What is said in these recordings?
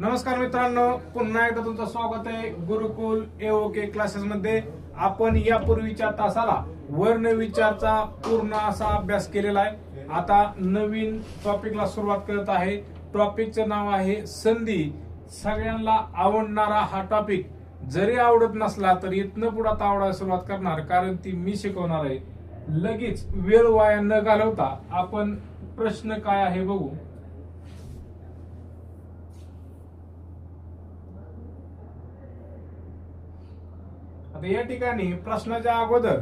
नमस्कार मित्रांनो, पुन्हा एकदा तुमचं स्वागत आहे गुरुकुल एओके क्लासेस मध्ये. आपण यापूर्वीच्या तासाला वर्ण विचारचा पूर्ण असा अभ्यास केलेला आहे. आता नवीन टॉपिकला सुरुवात करत आहे. टॉपिकचं नाव आहे संधी. सगळ्यांना आवडणारा हा टॉपिक. जरी आवडत नसला तरी इथनं पुढे आता आवडायला सुरुवात करणार, कारण ती मी शिकवणार आहे. लगेच वेळ वाया न घालवता आपण प्रश्न काय आहे बघू. आता या ठिकाणी प्रश्नाच्या अगोदर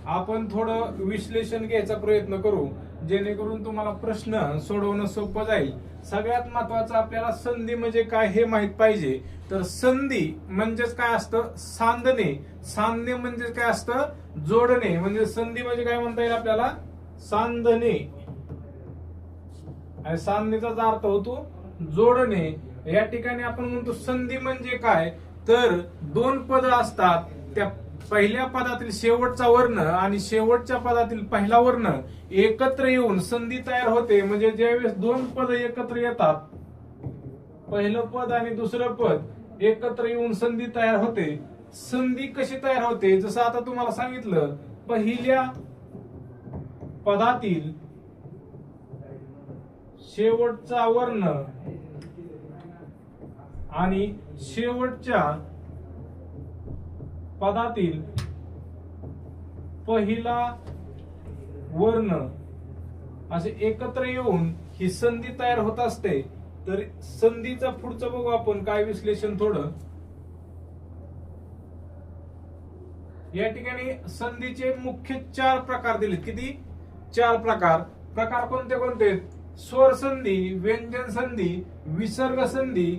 आपण थोडं विश्लेषण घ्यायचा प्रयत्न करू, जेणेकरून तुम्हाला प्रश्न सोडवणं सोपं जाईल. सगळ्यात महत्वाचं आपल्याला संधी म्हणजे काय हे माहित पाहिजे. तर संधी म्हणजेच काय असतं? सांधणे. सांधणे म्हणजे काय असतं? जोडणे. म्हणजे संधी म्हणजे काय म्हणता येईल आपल्याला? सांधणे. आणि सांधणीचा अर्थ होतो जोडणे. या ठिकाणी आपण म्हणतो संधी म्हणजे काय, तर दोन पद असतात. त्या पहिल्या पदातील शेवटचा वर्ण आणि शेवटच्या पदातील पहिला वर्ण एकत्र येऊन संधी तयार होते. म्हणजे ज्यावेळेस दोन पद एकत्र येतात, पहिलं पद आणि दुसरं पद एकत्र येऊन संधी तयार होते. संधी कशी तयार होते? जसं आता तुम्हाला सांगितलं, पहिल्या पदातील शेवटचा वर्ण आणि शेवटच्या पदातील पहिला वर्ण असे एकत्र येऊन ही संधी तयार होत असते. तर संधीचं पुढचं बघू आपण काय विश्लेषण थोडं. या ठिकाणी संधीचे मुख्य 4 प्रकार दिलेत. किती? 4 प्रकार. प्रकार कोणते कोणते? स्वर संधी, व्यंजन संधी, विसर्ग संधी,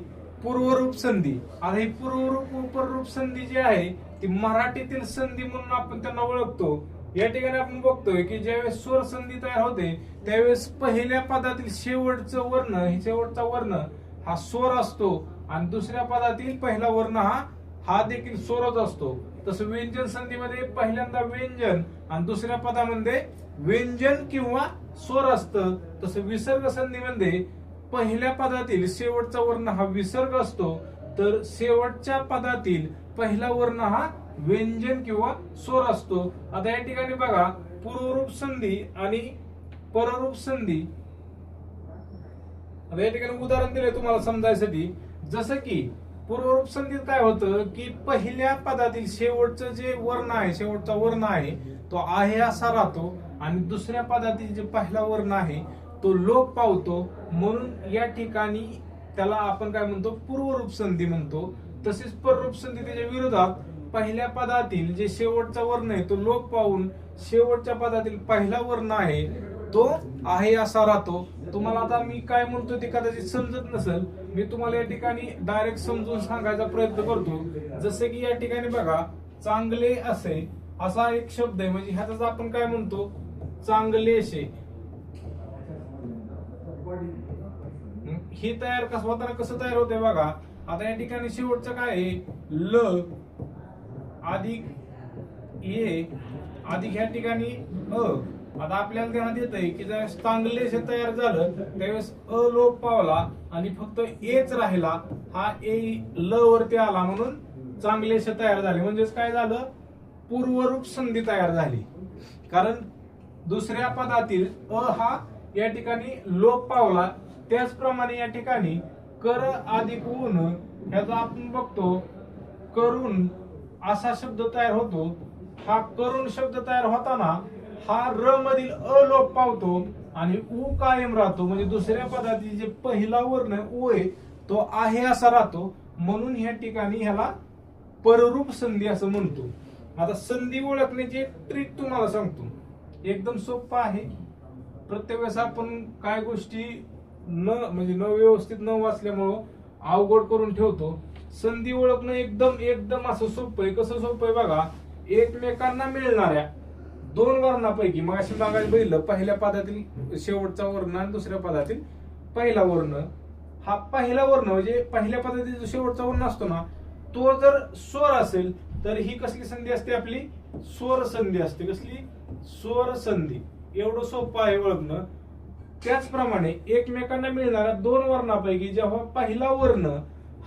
पूर्वरूप संधी. आता ही पूर्वरूप उपरूप संधी जी आहे ती मराठीतील संधी म्हणून आपण त्यांना ओळखतो. या ठिकाणी आपण बघतोय की ज्यावेळेस स्वर संधी तयार होते त्यावेळेस पहिल्या पदातील शेवटचा वर्ण हा स्वर असतो आणि दुसऱ्या पदातील पहिला वर्ण हा देखील स्वरच असतो. तसं व्यंजन संधीमध्ये पहिल्यांदा व्यंजन आणि दुसऱ्या पदामध्ये व्यंजन किंवा स्वर असतं. तसं विसर्ग संधीमध्ये पहिल्या पदातील शेवटचा वर्ण हा विसर्ग असतो, तर शेवटच्या पदातील पहिला वर्ण हा व्यंजन किंवा स्वर असतो. आता या ठिकाणी बघा, पूर्वरूप संधी आणि पररूप संधी. आता या ठिकाणी उदाहरण दिले तुम्हाला समजायसाठी. जसं की पूर्वरूप संधीत काय होतं की पहिल्या पदातील शेवटचं जे वर्ण आहे, शेवटचा वर्ण आहे तो आहे असा राहतो आणि दुसऱ्या पदातील जे पहिला वर्ण आहे तो लोप पावतो. म्हणून या ठिकाणी त्याला आपण काय म्हणतो? पूर्वरूप संधी म्हणतो. तसेच पररूप संधी त्याच्या विरोधात पहिल्या पदातील जे शेवटचा वर्ण आहे तो लोप पावून शेवटच्या पदातील पहिला वर्ण आहे तो आहे असा राहतो. तुम्हाला आता मी काय म्हणतो ते कदाचित समजत नसेल, मी तुम्हाला या ठिकाणी डायरेक्ट समजून सांगायचा प्रयत्न करतो. जसे की या ठिकाणी बघा, चांगले असे असा एक शब्द आहे. म्हणजे ह्याचाच आपण काय म्हणतो? चांगलेशे. ही तयार कसं तयार होते बघा. आता या ठिकाणी शेवटचं काय आहे? ल अधिक ए अधिक ह्या ठिकाणी अ. आता आपल्याला ध्यानात येत आहे की ज्यावेळेस चांगलेशे तयार झालं त्यावेळेस अ लोप पावला आणि फक्त एच राहिला. हा ए ल वरती आला म्हणून चांगलेशे तयार झाले. म्हणजेच काय झालं? पूर्वरूप संधी तयार झाली. कारण दुसऱ्या पदातील अ हा या ठिकाणी लोप पावला. त्याचप्रमाणे या ठिकाणी कर अधिक ऊन ह्याचा आपण बघतो करून असा शब्द तयार होतो. हा करून शब्द तयार होताना हा र मधील अ लोप पावतो आणि उ कायम राहतो. म्हणजे दुसऱ्या पदातील जे पहिला वर्ण उ आहे तो आहे असा राहतो. म्हणून ह्या ठिकाणी ह्याला पररूप संधी असं म्हणतो. आता संधी ओळखण्याची ट्रिक तुम्हाला सांगतो, एकदम सोपं आहे. प्रत्येक वेळेस आपण काय गोष्टी न व्यवस्थित न वाचल्यामुळं अवघड करून ठेवतो. संधी ओळखणं एकदम असं सोपं आहे. कसं सोपं आहे बघा. एकमेकांना मिळणाऱ्या दोन वर्णापैकी मग अशी बघायला बघितलं, पहिल्या पदातील शेवटचा वर्ण आणि दुसऱ्या पदातील पहिला वर्ण. हा पहिला वर्ण म्हणजे पहिल्या पदातील जो शेवटचा वर्ण असतो ना तो जर स्वर असेल तर ही कसली संधी असते? आपली स्वर संधी असते. कसली? स्वर संधी. एवढं सोपं आहे ओळखणं. त्याचप्रमाणे एकमेकांना मिळणाऱ्या दोन वर्णापैकी जेव्हा पहिला वर्ण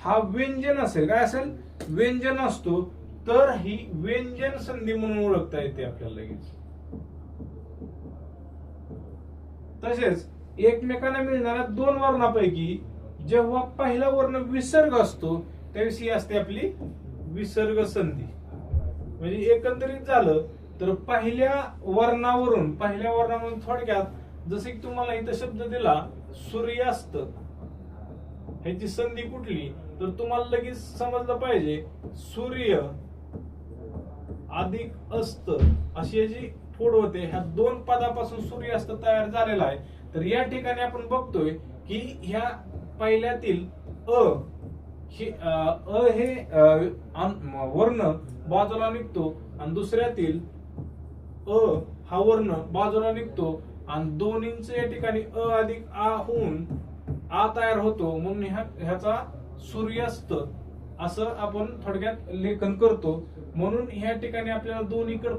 हा व्यंजन असेल, काय असेल, व्यंजन असतो, तर ही व्यंजन संधी म्हणून ओळखता येते आपल्याला लगेच. तसेच एकमेकांना मिळणाऱ्या दोन वर्णापैकी जेव्हा पहिला वर्ण विसर्ग असतो त्यावेळेस ही असते आपली विसर्ग संधी. म्हणजे एकंदरीत झालं तर पहिल्या वर्णामधून थोडक्यात जसे की तुम्हाला इथं शब्द दिला सूर्यास्त, ह्याची संधी कुठली, तर तुम्हाला लगेच समजलं पाहिजे सूर्य अधिक अस्त अशी याची फोड होते. ह्या दोन पदापासून सूर्यास्त तयार झालेला आहे. तर या ठिकाणी आपण बघतोय की ह्या पहिल्यातील हे वर्ण बाजूला निघतो आणि दुसऱ्यातील हा वर्ण बाजूला निघतो आणि दोन्हींचे या ठिकाणी अधिक आ होऊन आ तयार होतो. म्हणून ह्याचा सूर्यास्त असं आपण थोडक्यात लेखन करतो. म्हणून ह्या ठिकाणी आपल्याला दोन्हीकडे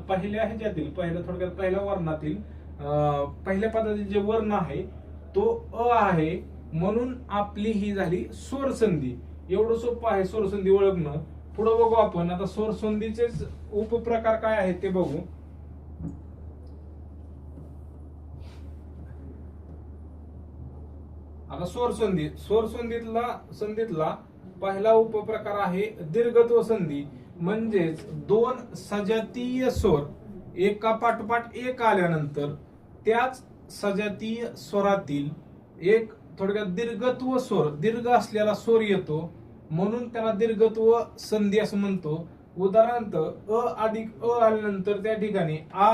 पहिल्या ह्याच्यातील पहिल्या वर्णातील पहिल्या पदातील जे वर्ण आहे तो आहे. म्हणून आपली ही झाली स्वर संधी. एवढं सोपं आहे स्वर संधी ओळखणं. पुढे बघू आपण आता स्वर संधीचे उपप्रकार काय आहेत ते बघू. आता स्वर संधीतला पहिला उपप्रकार आहे दीर्घत्व संधी. म्हणजेच दोन सजातीय स्वर एका पाठोपाठ एक आल्यानंतर त्याच सजातीय स्वरातील एक थोडक्यात दीर्घत्व स्वर, दीर्घ असलेला स्वर येतो म्हणून त्याला दीर्घत्व संधी असं म्हणतो. उदाहरणार्थ अ अधिक अ आल्यानंतर त्या ठिकाणी आ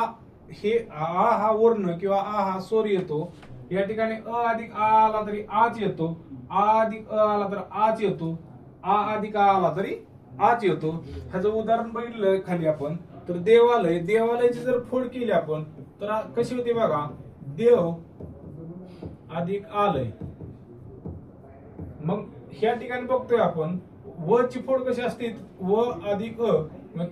हा वर्ण किंवा आ हा स्वर येतो. या ठिकाणी अ अधिक आ आला तरी आच येतो, आ अधिक अ आला तर आच येतो, आ अधिक आ आला तरी आच येतो. ह्याचं उदाहरण बघितलं खाली आपण तर देवालयाची जर फोड केली आपण तर कशी होती बघा, देव अधिक आलय. मग ह्या ठिकाणी बघतोय आपण व ची फोड कशी असते, व अधिक अ.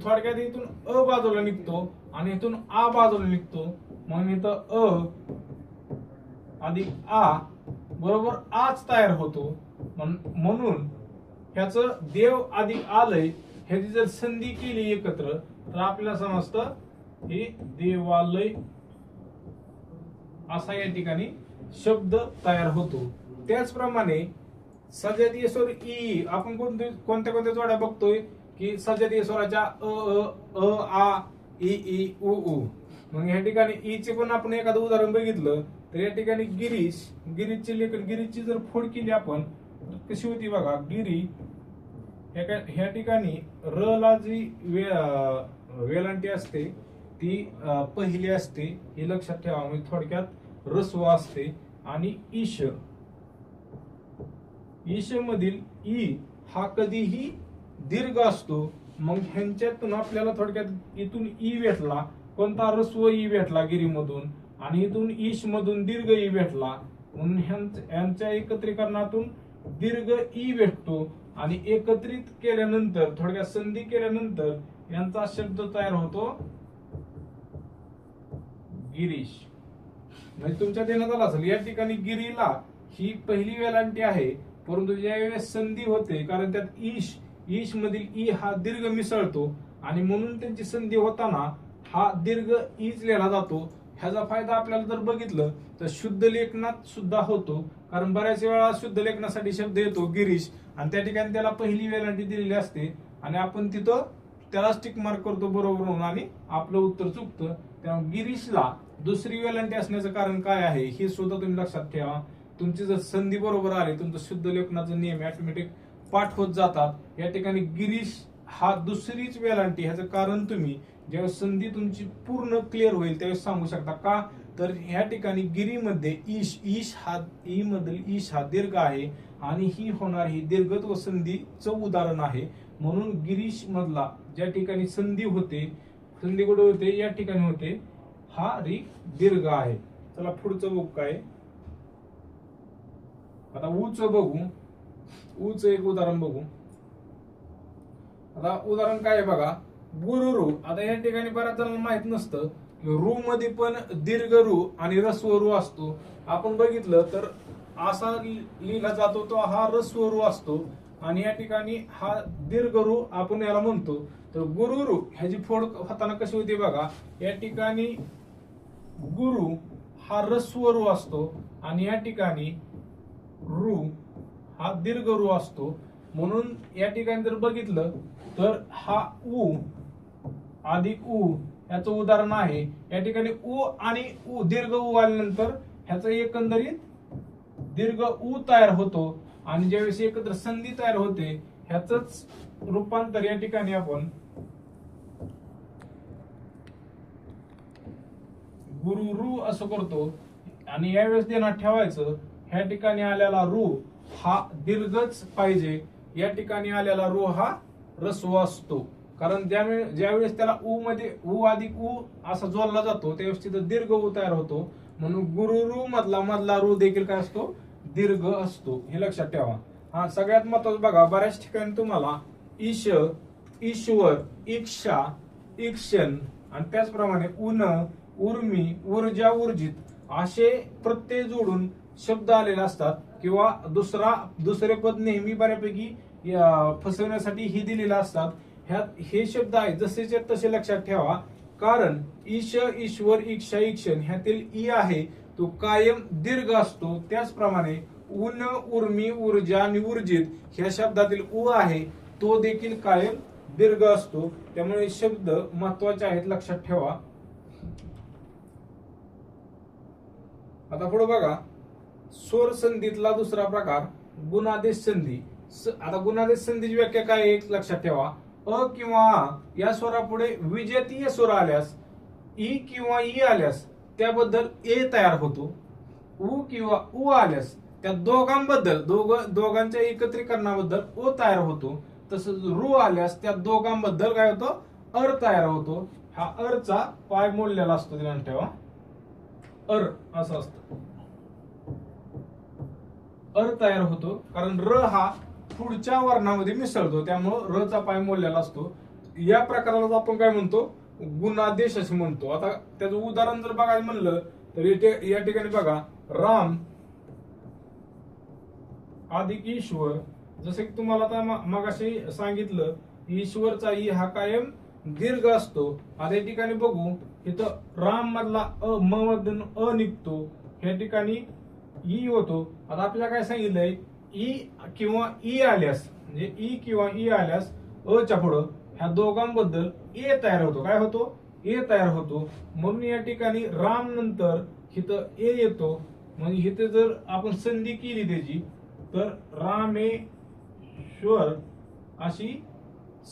थोडक्यात इथून अ बाजूला निघतो आणि इथून आ बाजूला निघतो. मग इथं अ अधिक आ बरोबर आज तयार होतो. म्हणून ह्याच देव अधिक आलय ह्याची जर संधी केली एकत्र तर आपल्याला समजतं हे देवालय असा या ठिकाणी शब्द तयार होतो. त्याचप्रमाणे सजातीय स्वर ई आपण कोणत्या जोड्या बघतोय की सजातीय स्वराच्या अ आ ई उ उ. मग ह्या ठिकाणी ई चे पण आपण एखादं उदाहरण बघितलं तर या ठिकाणी गिरीशची लेखन, गिरीची जर फोड केली आपण कशी होती बघा, गिरी ह्या ठिकाणी र ला जी वेलांटी असते ती पहिली असते हे लक्षात ठेवा. म्हणजे थोडक्यात रस्व असते. आणि ईश मधील ई हा कधीही दीर्घ असतो. मग ह्यांच्यातून आपल्याला थोडक्यात इथून ई भेटला, कोणता रस्व ई भेटला गिरीमधून, आणि इथून ईश मधून दीर्घ ई भेटला. म्हणून ह्यांच्या एकत्रीकरणातून दीर्घ ई भेटतो आणि एकत्रित केल्यानंतर थोडक्यात संधी केल्यानंतर यांचा शब्द तयार होतो गिरीश. म्हणजे तुमच्या ध्यानात आलं असेल या ठिकाणी गिरीला ही पहिली वेलांटी आहे, परंतु ज्यावेळेस संधी होते कारण त्यात ईश मधील ई हा दीर्घ मिसळतो आणि म्हणून त्यांची संधी होताना हा दीर्घ ईच लिहिला जातो. ह्याचा फायदा आपल्याला जर बघितलं तर शुद्ध लेखनात सुद्धा होतो. कारण बऱ्याच वेळा शुद्ध लेखनासाठी शब्द येतो गिरीश आणि त्या ठिकाणी त्याला पहिली वेलांटी दिलेली असते आणि आपण तिथं त्याला टिक मार्क करतो बरोबर म्हणून आणि आपलं उत्तर चुकतं. त्यामुळे गिरीशला दुसरी वेलांटी असण्याचं कारण काय आहे हे सुद्धा तुम्ही लक्षात ठेवा. तुमची जर संधी बरोबर आली तुमचं शुद्ध लेखनाचा नियम ऑटोमॅटिक पाठ होत जातात. या ठिकाणी गिरीश हा दुसरीच वेलांटी, ह्याचं कारण तुम्ही ज्यावेळेस संधी तुमची पूर्ण क्लिअर होईल त्यावेळेस सांगू शकता. का तर ह्या ठिकाणी गिरीमध्ये ईश हा दीर्घ आहे आणि ही होणार ही दीर्घत्व संधीचं उदाहरण आहे. म्हणून गिरीश मधला ज्या ठिकाणी संधी कुठे होते, या ठिकाणी होते, हा दीर्घ आहे. चला पुढचं बघू काय, आता ऊच बघू. ऊच एक उदाहरण बघू. आता उदाहरण काय आहे बघा, गुरुरू. आता या ठिकाणी बऱ्याच जणांना माहित नसतं रू मध्ये पण दीर्घ रू आणि रस्व रू असतो. आपण बघितलं तर असा लिहिला जातो तो हा ऱ्हस्व रू असतो आणि या ठिकाणी हा दीर्घ रू आपण याला म्हणतो. तर गुरुरू ह्याची फोड होताना कशी होती बघा, या ठिकाणी गुरु हा ऱ्हस्व रू असतो आणि या ठिकाणी रू हा दीर्घ रू असतो. म्हणून या ठिकाणी जर बघितलं तर हा उ अधिक उ याचं उदाहरण आहे. या ठिकाणी उ आणि उ दीर्घ उ आल्यानंतर ह्याचं एकंदरीत दीर्घ उ तयार होतो आणि ज्यावेळेस एकत्र संधी तयार होते ह्याच रूपांतर या ठिकाणी आपण गुरु रू असं करतो. आणि यावेळेस ध्यानात ठेवायचं ह्या ठिकाणी आलेला रू हा दीर्घच पाहिजे, या ठिकाणी आलेला रू हा ऱ्हस्व असतो. कारण ज्यावेळेस त्याला उ मध्ये उ अधिक उ असा जोडला जातो त्यावेळेस तिथं दीर्घ उ तयार होतो. म्हणून गुरुरू मधला रू देखील काय असतो, दीर्घ असतो. हे लक्षात ठेवा. हा सगळ्यात महत्वाचं बघा, बऱ्याच ठिकाणी तुम्हाला ईश, ईश्वर, इच्छा, इक्षण आणि त्याचप्रमाणे उन, उर्मी, ऊर्जा, ऊर्जित असे प्रत्यय जोडून शब्द आलेले असतात किंवा दुसरे पद नेहमी बऱ्यापैकी फसवण्यासाठी ही दिलेले असतात. ह्यात हे शब्द आहेत जसेचे तसे लक्षात ठेवा. कारण ईश, ईश्वर, इच्छा, इक्षण ह्यातील ई आहे तो कायम दीर्घ असतो. त्याचप्रमाणे उन, उर्मी, ऊर्जा आणि ऊर्जित ह्या शब्दातील उ आहे तो देखील कायम दीर्घ असतो. त्यामुळे शब्द महत्वाचे आहेत, लक्षात ठेवा. आता पुढे बघा, स्वर संधीतला दुसरा प्रकार गुणादेश संधी. आता गुणादेश संधीची व्याख्या काय आहे लक्षात ठेवा. अ किंवा आ या स्वरापुढे विजातीय स्वर आल्यास, ई किंवा ई आल्यास त्याबद्दल ए तयार होतो. उ किंवा उ आल्यास त्या दोघांच्या एकत्रीकरणाबद्दल ओ तयार होतो. तसंच रू आल्यास त्या दोघांबद्दल काय होतं, अर तयार होतो. हा अरचा पाय मोडलेला असतो, ध्यानात ठेवा. अर असं असतं, अर तयार होतो कारण र हा पुढच्या वर्णामध्ये मिसळतो, त्यामुळं र चा पाय मोडलेला असतो. या प्रकाराला आपण काय म्हणतो, गुणादेश असं म्हणतो. आता त्याचं उदाहरण जर बघायला म्हणलं तर या ठिकाणी बघा, राम अधिक ईश्वर. जसं की तुम्हाला आता मगाशी सांगितलं, ईश्वरचा ई हा कायम दीर्घ असतो. आता या ठिकाणी बघू, इथं राम मधला म मधून अ निघतो, या ठिकाणी ई होतो. आता आपल्याला काय सांगितलंय, ई किंवा ई आल्यास म्हणजे ई किंवा ई आल्यास अ च्या पुढं ह्या दोघांबद्दल ए तयार होतो. काय होतो, ए तयार होतो. म्हणून या ठिकाणी राम नंतर इथं ए येतो. म्हणजे इथे जर आपण संधी केली त्याची तर रामेश्वर अशी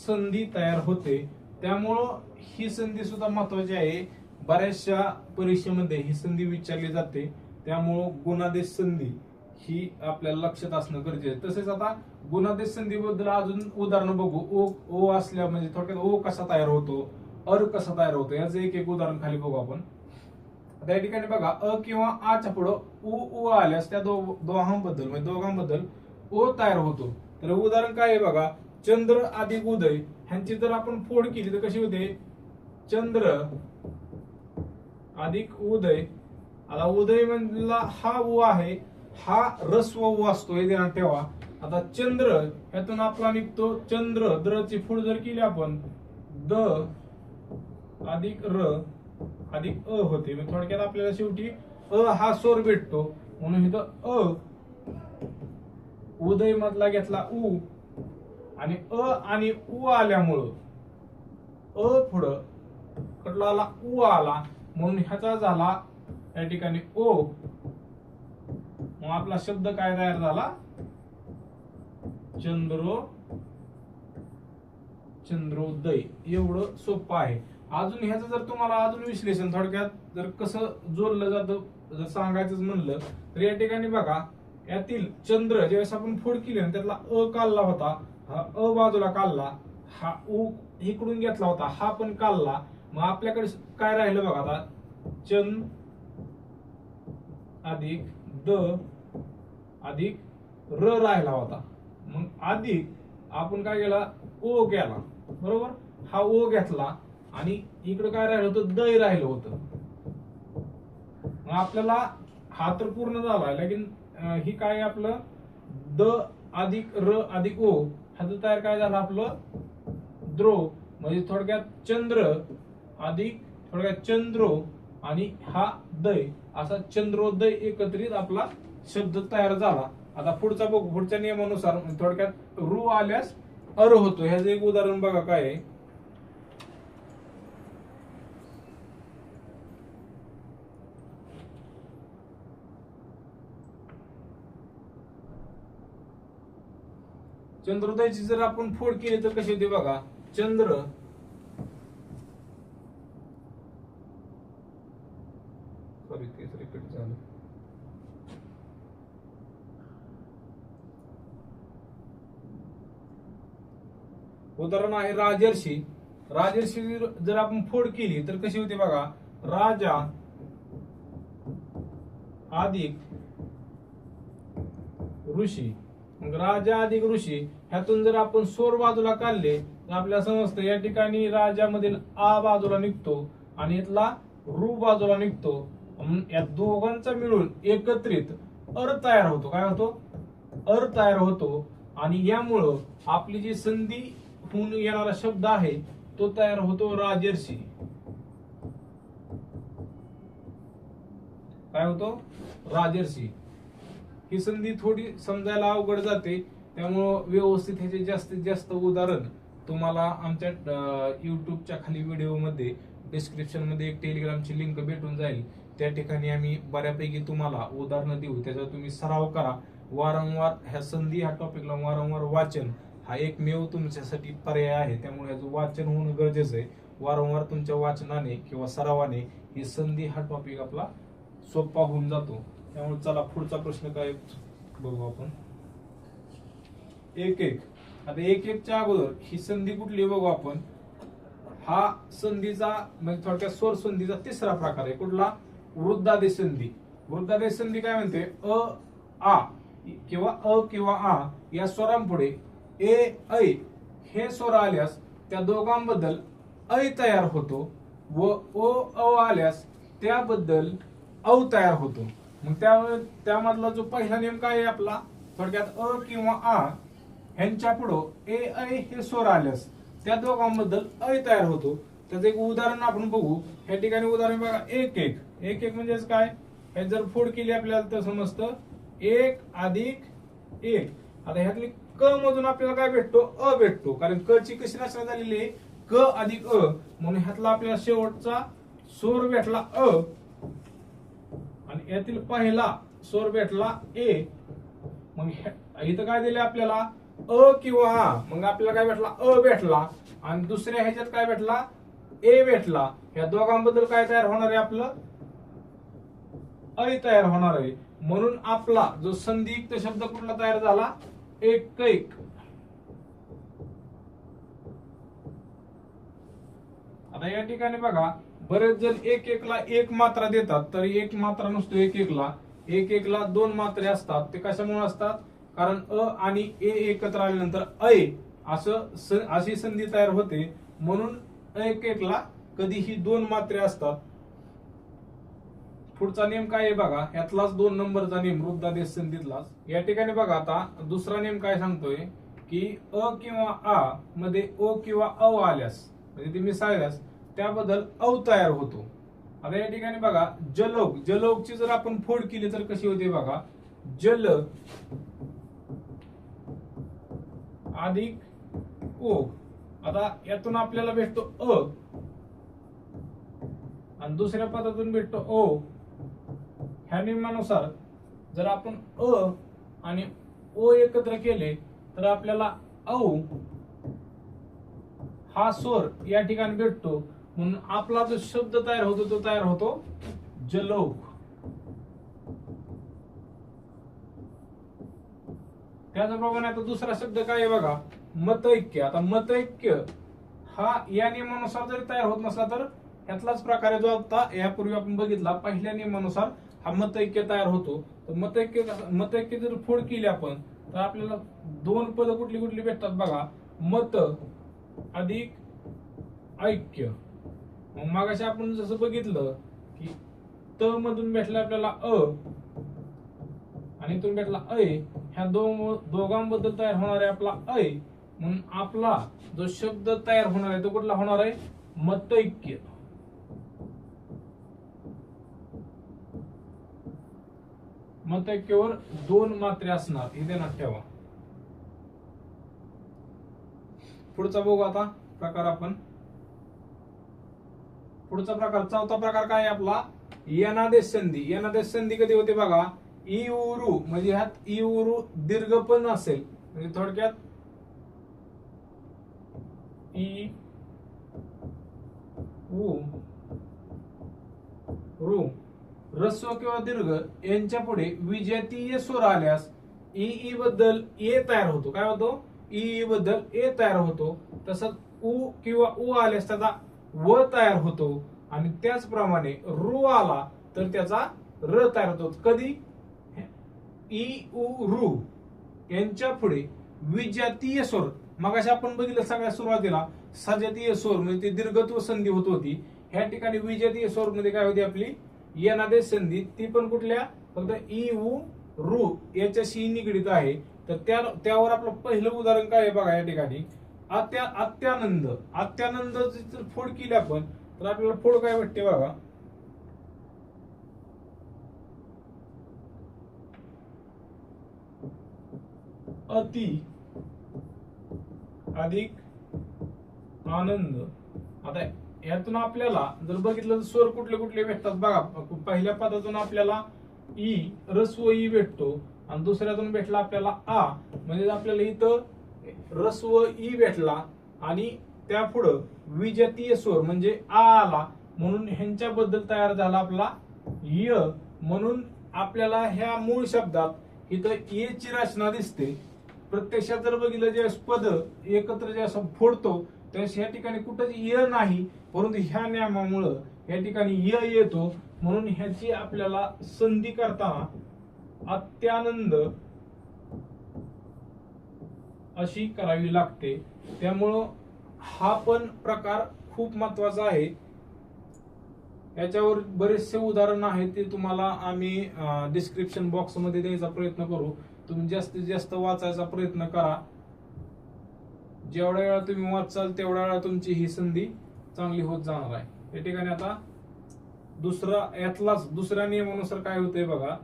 संधी तयार होते. त्यामुळं ही संधी सुद्धा महत्वाची आहे. बऱ्याचशा परीक्षेमध्ये ही संधी विचारली जाते. त्यामुळं गुणादेश संधी ही आपल्याला लक्षात असणं गरजेचं आहे. तसेच आता गुणादेश संधीबद्दल अजून उदाहरण बघू. ओ असल्या म्हणजे थोडक्यात ओ कसा तयार होतो, अर कसा तयार होतो याचं एक उदाहरण खाली बघू आपण. आता या ठिकाणी बघा, अ किंवा आच्या पुढं उ आल्यास त्या दोघांबद्दल ओ तयार होतो. तर उदाहरण काय आहे बघा, चंद्र अधिक उदय ह्यांची जर आपण फोड केली तर कशी होते, चंद्र अधिक उदय. आता उदय मधला हा उ आहे, हा ऱ्हस्व उ असतो, हे ध्यानात ठेवा. आता चंद्र ह्यातून आपला निघतो चंद्र, द्रची फोड जर केली आपण द अधिक र अधिक अ होते. थोडक्यात आपल्याला शेवटी अ हा स्वर भेटतो. म्हणून इथं अ उदय मधला घेतला उ आणि अ आणि उ आल्यामुळं अ पुढं कडला आला उ आला म्हणून ह्याचा झाला या ठिकाणी ओ. मग आपला शब्द काय तयार झाला, चंद्रोदय. एवढं सोपं आहे. अजून ह्याचं जर तुम्हाला अजून विश्लेषण थोडक्यात जर कसं जोडलं जातं जर सांगायचं म्हणलं तर या ठिकाणी बघा, यातील चंद्र ज्यावेळेस आपण फोड केली ना त्यातला अ काढला होता, हा अ बाजूला काढला, हा उ इकडून घेतला होता, हा पण काढला. मग आपल्याकडे काय राहिलं बघा, आता चंद अधिक द अधिक र राहिला होता. मग अधिक आपण काय केला, ओ केला, बरोबर. हा ओ घेतला आणि इकडे काय राहिलं होतं, द राहिलं होतं. मग आपल्याला हा तर पूर्ण झाला, लेकिन ही काय आपलं द अधिक र अधिक ओ ह्याचं तयार काय झालं आपलं द्रो, म्हणजे थोडक्यात चंद्र अधिक थोडक्यात चंद्रो आणि हा दय असा चंद्रोदय एकत्रित आपला शब्द तयार झाला. आता पुढचा बघू. पुढच्या नियमानुसार थोडक्यात रु आल्यास अर होतो. ह्याचं एक उदाहरण बघा काय आहे. चंद्रोदयाची जर आपण फोड केली तर कशी होती बघा. चंद्र सॉरी तेच रिपीट झालं. उदाहरण आहे राजर्षी. राजर्षी जर आपण फोड केली तर कशी होती बघा. राजा अधिक ऋषी. मग राजा अधिक ऋषी ह्यातून जर आपण स्वर बाजूला काढले तर आपल्याला समजतं या ठिकाणी राजामधील आ बाजूला निघतो आणि इथला रू बाजूला निघतो. या दोघांचा मिळून एकत्रित अर तयार होतो. काय होतो अर तयार होतो. आणि यामुळं आपली जी संधी होऊन येणारा शब्द आहे तो तयार होतो राजर्षी. काय होतो राजर्षी. ही संधी थोडी समजायला अवघड जाते त्यामुळं व्यवस्थित ह्याचे जास्तीत जास्त उदाहरण तुम्हाला आमच्या युट्यूबच्या खाली व्हिडिओ मध्ये डिस्क्रिप्शन मध्ये एक टेलिग्रामची लिंक भेटून जाईल. त्या ठिकाणी आम्ही बऱ्यापैकी तुम्हाला उदाहरणं देऊ. त्याच्यावर तुम्ही सराव करा. वारंवार ह्या संधी ह्या टॉपिकला वारंवार वाचन हा एकमेव तुमच्यासाठी पर्याय आहे. त्यामुळे याचं वाचन होणं गरजेचं आहे. वारंवार तुमच्या वाचनाने किंवा सरावाने ही संधी हा टॉपिक आपला सोपा होऊन जातो. त्यामुळे चला पुढचा प्रश्न काय बघू आपण. एक एक. आता एक एकच्या अगोदर ही संधी कुठली बघू आपण. हा संधीचा म्हणजे थोडक्यात स्वर संधीचा तिसरा प्रकार आहे. कुठला वृद्धादेश संधी. वृद्धादेश संधी काय म्हणते अ आ किंवा आ या स्वरांपुढे ए ऐ हे स्वर आल्यास त्या दोघांबद्दल ऐ तयार होतो व ओ अ आल्यास त्याबद्दल औ तयार होतो. मग त्यामधला जो पहिला नियम काय आहे आपला थोडक्यात अ किंवा आ ह्यांच्या पुढे ए ऐ हे स्वर आल्यास त्या दोघांबद्दल ऐ तयार होतो. त्याचं एक उदाहरण आपण बघू. ह्या ठिकाणी उदाहरण बघा एक एक. एक एक म्हणजेच काय हे जर फोड केली आपल्याला तर समजतं एक अधिक एक. आता ह्यातली क मधून आपल्याला काय भेटतो अ भेटतो. कारण क ची कशी रचना झालेली आहे क अधिक अ म्हणून ह्यातला आपल्याला शेवटचा स्वर भेटला अ आणि यातील पहिला स्वर भेटला ए. मग इथं काय दिले आपल्याला अ किंवा आ. मग आपल्याला काय भेटला अ भेटला आणि दुसऱ्या ह्याच्यात काय भेटला ए भेटला. या दोघांबद्दल काय तयार होणार आहे आपलं ऐ तयार होणार आहे. म्हणून आपला जो संधियुक्त शब्द कुठला तयार झाला एकैक. आता या ठिकाणी बघा बरेच जण एक एकला एक मात्रा देतात तर एक मात्रा नसतो एक एकला दोन मात्रे असतात. ते कशामुळे असतात कारण अ आणि ए एकत्र आल्यानंतर ऐ अशी संधी तयार होते. म्हणून एक एकला कधीही दोन मात्रे असतात. पुढचा नियम काय आहे बघा. यातलाच 2 नंबरचा नियम वृद्धादेश संधीतलाच. या ठिकाणी बघा आता दुसरा नियम काय सांगतोय की अ किंवा आ मध्ये ओ किंवा अ आल्यास म्हणजे ते मिसळल्यास त्याबद्दल औ तयार होतो. आता या ठिकाणी बघा जलोग. जलोगची जर आपण फोड केली तर कशी होते बघा जल अधिक ओ. आता यातून आपल्याला भेटतो अ आणि दुसऱ्या पदातून भेटतो ओ. ह्या नियमानुसार जर आपण अ आणि ओ एकत्र केले तर आपल्याला औ हा स्वर या ठिकाणी भेटतो. म्हणून आपला जो शब्द तयार होतो तो तयार होतो जलोग. त्याचप्रमाणे आता दुसरा शब्द काय आहे बघा मतैक्य. आता मतैक्य हा या नियमानुसार जरी तयार होत नसला तर यातलाच प्रकार जो आता यापूर्वी आपण बघितला पहिल्या नियमानुसार हा मतैक्य तयार होतो. तर मतैक्य जर फोड केली आपण तर आपल्याला 2 पद कुठली कुठली भेटतात बघा मत अधिक ऐक्य. मग मागाशी आपण जसं बघितलं की त मधून भेटलं आपल्याला अ आणि इथून भेटला अय, ह्या दोघांबद्दल तयार होणार आहे आपला अय, म्हणून आपला जो शब्द तयार होणार आहे तो कुठला होणार आहे? मतैक्य. मतैक्यावर 2 मात्रे असणार हे ध्यानात ठेवा. पुढचा बघू आता प्रकार आपण. पुढचा प्रकार, चौथा प्रकार काय आहे आपला? यनादेश संधी. यनादेश संधी कधी होते बघा? इ उ रु, म्हणजे ह्यात इ उ रु दीर्घ पण असेल, म्हणजे थोडक्यात इ उ रु ह्रस्व किंवा दीर्घ यांच्या पुढे विजातीय स्वर आल्यास ई बद्दल ए तयार होतो. काय होतो? ई बद्दल ए तयार होतो. तसंच उ किंवा उ आल्यास त्याचा व तयार होतो. आणि त्याचप्रमाणे रु आला तर त्याचा र तयार होतो. कधी? ई उ रु यांच्या पुढे विजातीय स्वर. मगाशी आपण बघितलं सगळ्या सुरुवातीला सजातीय स्वर म्हणजे ती दीर्घत्व संधी होत होती. ह्या ठिकाणी विजातीय स्वर मध्ये काय होती आपली? यनादेश संधी. ती पण कुठल्या? फक्त ई उ रु याच्याशी निगडीत आहे. तर त्यावर आपलं पहिलं उदाहरण काय आहे बघा या ठिकाणी? अत्यानंद. अत्यानंद जर फोड केली आपण तर आपल्याला फोड काय भेटते बघा? अति अधिक आनंद. आता यातून आपल्याला जर बघितलं तर स्वर कुठले कुठले भेटतात बघा. पहिल्या पदातून आपल्याला ई ह्रस्व ई भेटतो आणि दुसऱ्यातून भेटला आपल्याला आ, म्हणजे आपल्याला इथं ह्रस्व ई भेटला आणि त्या पुढं विजातीय स्वर म्हणजे आ आला, म्हणून ह्यांच्याबद्दल तयार झाला आपला य. म्हणून आपल्याला ह्या मूळ शब्दात इथं ए ची रचना दिसते. प्रत्यक्षात जर बघितलं ज्यावेळेस पद एकत्र जे असं फोडतो त्यावेळेस ह्या ठिकाणी कुठंच य नाही, परंतु ह्या नियमामुळं या ठिकाणी य येतो. म्हणून ह्याची आपल्याला संधी करताना अत्यानंद अशी करावी लागते. त्यामुळं हा पण प्रकार खूप महत्वाचा आहे. याच्यावर बरेचसे उदाहरण आहेत, ते तुम्हाला आम्ही डिस्क्रिप्शन बॉक्स मध्ये द्यायचा प्रयत्न करू. तुम्ही जास्तीत जास्त वाचायचा प्रयत्न करा. जेवढ्या वेळा तुम्ही वाचाल तेवढ्या वेळा तुमची ही संधी चांगली होत जाणार आहे. या ठिकाणी आता यातलाच दुसऱ्या नियमानुसार काय होतंय बघा?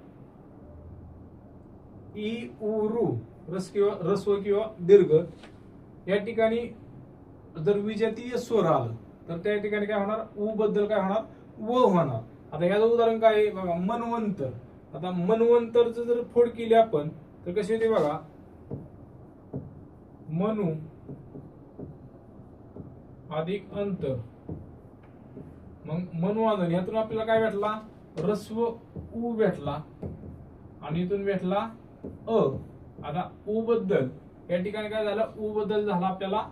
ई उ रु ह्रस्व किंवा दीर्घ या ठिकाणी जर विजातीय स्वर आलं तर त्या ठिकाणी काय होणार? उ बद्दल काय होणार? व होणार. आता याचं उदाहरण काय आहे बघा? मनवंतर. आता मनवंतरचं जर फोड केली आपण तर कशी होते बघा? मनु अधिक अंतर, मग मनवादन. यातून आपल्याला काय भेटला? ह्रस्व उ भेटला आणि इथून भेटला अ. आता उ बद्दल या ठिकाणी काय झालं? उ बद्दल झाला आपल्याला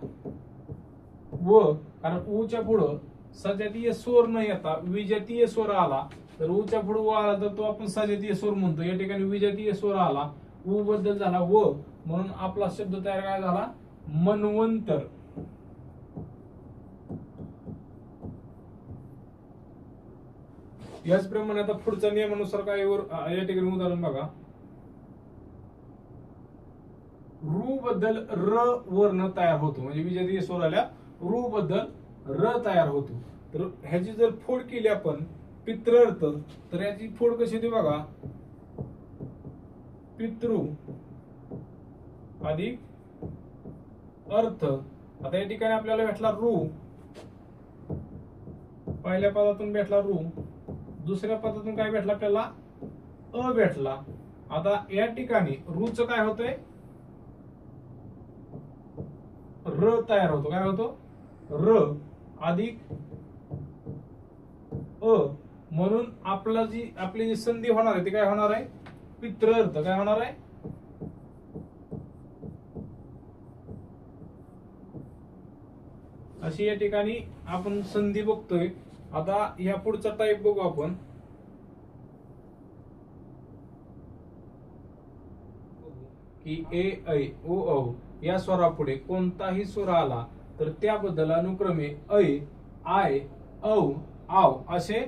व, कारण उच्या पुढं सजातीय स्वर न येता विजातीय स्वर आला तर उच्या पुढे व आला तर तो आपण सजातीय स्वर म्हणतो. या ठिकाणी विजातीय स्वर आला, उ बद्दल झाला व, म्हणून आपला शब्द तयार काय झाला? मनवंतर. याचप्रमाणे आता पुढच्या नियमानुसार काय या ठिकाणी उदाहरण बघा? रु बद्दल र वर्ण तयार होतो, म्हणजे विजातीय स्वर आल्या रु बद्दल र तयार होतो. तर ह्याची जर फोड केली आपण पितृर्थ तर याची फोड कशी होती बघा? पितृ अधिक अर्थ. आता या ठिकाणी आपल्याला भेटला रु, पहिल्या पदातून भेटला रु, दुसऱ्या पदातून काय भेटला आपल्याला? अ भेटला. आता या ठिकाणी रुच काय होतंय? र तयार होतो. काय होतो? र अधिक अ, म्हणून आपली जी संधी होणार आहे ती काय होणार आहे? पितृर्थ. काय होणार आहे? अशी या ठिकाणी आपण संधी बघतोय. आता या पुढचा टाईप बघू आपण. की ए ऐ ओ औ या स्वरापुढे कोणताही स्वर आला तर त्याबद्दल अनुक्रमे ऐ, आय, औ, आव असे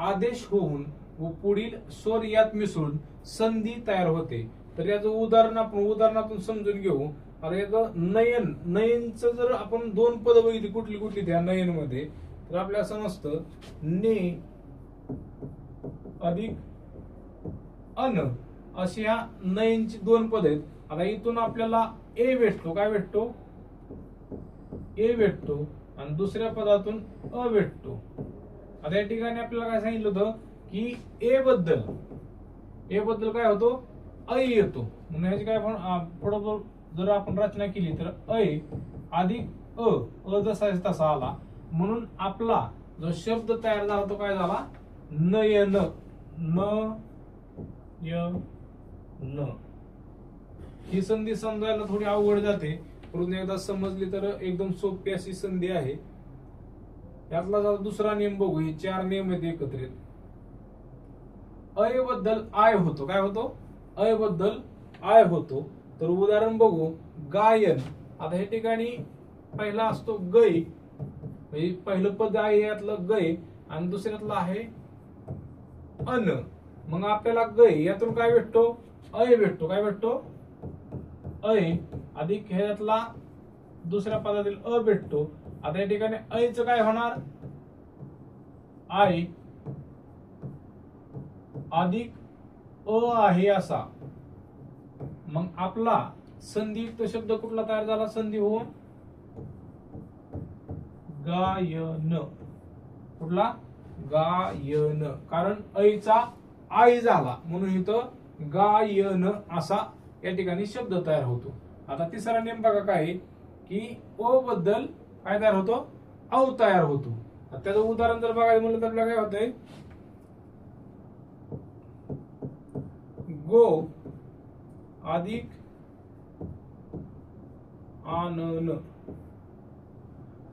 आदेश होऊन व पुढील स्वर यात मिसळून संधी तयार होते. तर याचं उदाहरण आपण उदाहरणातून समजून घेऊ. आता याचं नयन, नयनचं जर आपण दोन पद बघितली कुठली कुठली त्या नयन मध्ये, तर आपल्याला समजतं ने अधिक अन अशी ह्या नयनची दोन पद आहेत. आता इथून आपल्याला ए भेटतो, काय भेटतो? ए भेटतो आणि दुसऱ्या पदातून अ भेटतो. आता या ठिकाणी आपल्याला काय सांगितलं होतं की ए बद्दल काय होतो? ऐ येतो. म्हणून ह्याची काय पुढे जर आपण रचना केली तर ऐ अधिक अ जसा तसा आला. म्हणून आपला जो शब्द तयार झाला तो काय झाला? नयन. न ही संधी समजायला थोडी अवघड जाते, परंतु एकदा समजली तर एकदम सोपी अशी संधी आहे. यातला जरा दुसरा नियम बघू. हे 4 नियम आहेत एकत्रित. अय बद्दल आय होतो, काय होतो? अय बद्दल आय होतो. तर उदाहरण बघू. गायन. आता हे ठिकाणी पहिला असतो गय, म्हणजे पहिलं पद आहे यातलं गय आणि दुसऱ्यातलं आहे अन. मग आपल्याला गय यातून काय भेटतो? अय भेटतो, काय भेटतो? अय अधिक ह्यातला दुसऱ्या पदातील अ भेटतो. आता या ठिकाणी ऐचं काय होणार? आय अधिक अ आहे असा. मग आपला संधियुक्त शब्द कुठला तयार झाला? संधी होऊन गायन. कुठला? गायन. कारण ऐचा आय झाला म्हणून इथं गायन असा या ठिकाणी शब्द तयार होतो. आता तिसरा नियम बघा काय की ओ बद्दल काय तयार होतो? औ तयार होतो. त्याचं उदाहरण जर बघायला म्हणलं तर आपल्याला काय होतंय? गो अधिक आनन.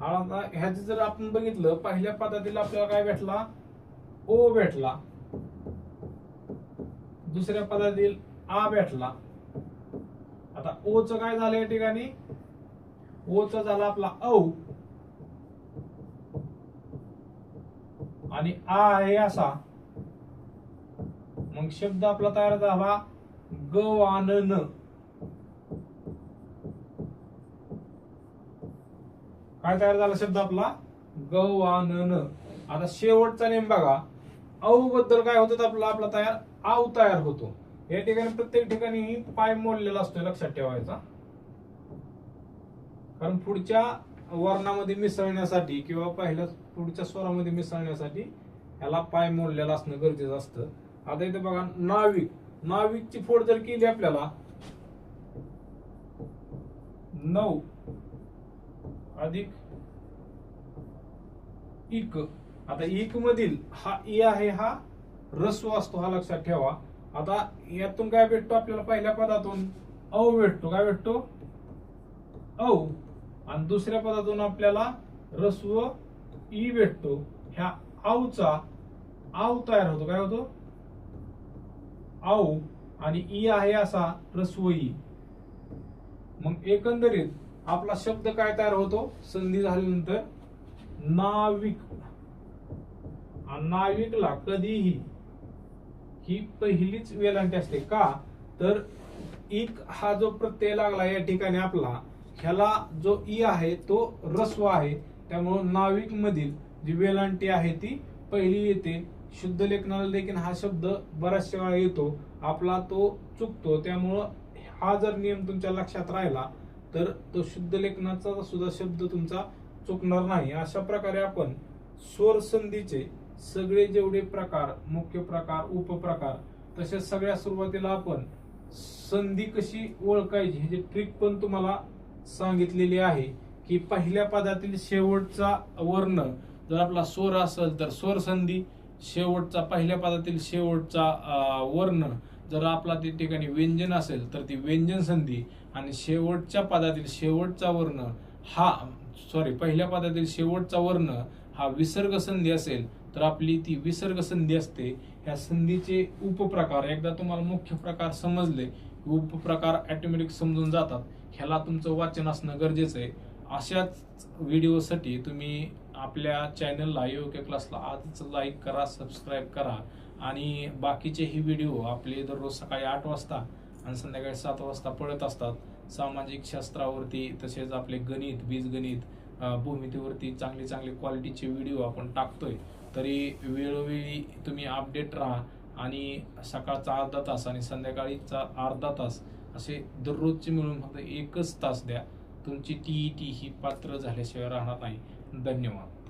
आता ह्याचं जर आपण बघितलं, पहिल्या पदातील आपल्याला काय भेटला? ओ भेटला. दुसऱ्या पदातील आ भेटला. आता ओच काय झालं या ठिकाणी? ओच झाला आपला औ आणि आ आहे असा. मग शब्द आपला तयार झाला गवानन. काय तयार झाला शब्द आपला? गवानन. आता शेवटचा नेम बघा. औ बद्दल काय होतं आपला तयार? आव तयार होतो. या ठिकाणी प्रत्येक ठिकाणी पाय मोडलेला असतो, लक्षात ठेवायचा. कारण पुढच्या वर्णामध्ये मिसळण्यासाठी किंवा पुढच्या स्वरामध्ये मिसळण्यासाठी ह्याला पाय मोडलेला असणं गरजेचं असतं. आता इथे बघा नाविक. नाविकची फोड जर केली आपल्याला नऊ अधिक इक. आता इक मधील हा ई आहे, हा रस्व असतो, हा लक्षात ठेवा. आता यातून काय भेटतो आपल्याला? पहिल्या पदातून औ भेटतो, काय भेटतो? औ. आणि दुसऱ्या पदातून आपल्याला रस्व ई भेटतो. ह्या औचा आव तयार होतो, काय होतो? आव आणि ई आहे असा रस्व ई. मग एकंदरीत आपला शब्द काय तयार होतो? संधी झाल्यानंतर नाविक. नाविकला कधीही ही पहिलीच वेलांटी असते. का तर इक हा जो प्रत्यय लागला या ठिकाणी आपला, ह्याला जो ई आहे तो रस्व आहे. त्यामुळे नाविक मधील जी वेलांटी आहे ती पहिली येते. शुद्ध लेखनाला देखील हा शब्द बऱ्याचशा वेळा येतो, आपला तो चुकतो. त्यामुळं हा जर नियम तुमच्या लक्षात राहिला तर तो शुद्ध लेखनाचा सुद्धा शब्द तुमचा चुकणार नाही. अशा प्रकारे आपण स्वर संधीचे सगळे जेवढे प्रकार, मुख्य प्रकार, उपप्रकार, तसेच सगळ्या सुरुवातीला आपण संधी कशी ओळखायची ह्याची ट्रिक पण तुम्हाला सांगितलेली आहे. की पहिल्या पदातील शेवटचा वर्ण जर आपला स्वर असेल तर स्वर संधी, शेवटचा पहिल्या पदातील शेवटचा वर्ण जर आपला त्या ठिकाणी व्यंजन असेल तर ती व्यंजन संधी, आणि शेवटच्या पदातील शेवटचा वर्ण हा पहिल्या पदातील शेवटचा वर्ण हा विसर्ग संधी असेल तर आपली ती विसर्ग संधी असते. ह्या संधीचे उपप्रकार एकदा तुम्हाला मुख्य प्रकार समजले, उपप्रकार ऑटोमॅटिक समजून जातात. ह्याला तुमचं वाचन असणं गरजेचं आहे. अशाच व्हिडिओसाठी तुम्ही आपल्या चॅनलला योग्य क्लासला आजच लाईक करा, सबस्क्राईब करा आणि बाकीचेही व्हिडिओ आपले दररोज सकाळी 8 वाजता आणि संध्याकाळी 7 वाजता पडत असतात। सामाजिक शास्त्रावरती तसेच आपले गणित, बीजगणित, भूमितीवरती चांगले चांगले क्वालिटीचे व्हिडिओ आपण टाकतोय। तरी वेळोवेळी तुम्ही अपडेट राहा आणि सकाळचा अर्धा तास आणि संध्याकाळीचा अर्धा तास असे दररोजचे मिळून फक्त 1च तास द्या। तुमची TET ही पात्र झाल्याशिवाय राहणार नाही। धन्यवाद।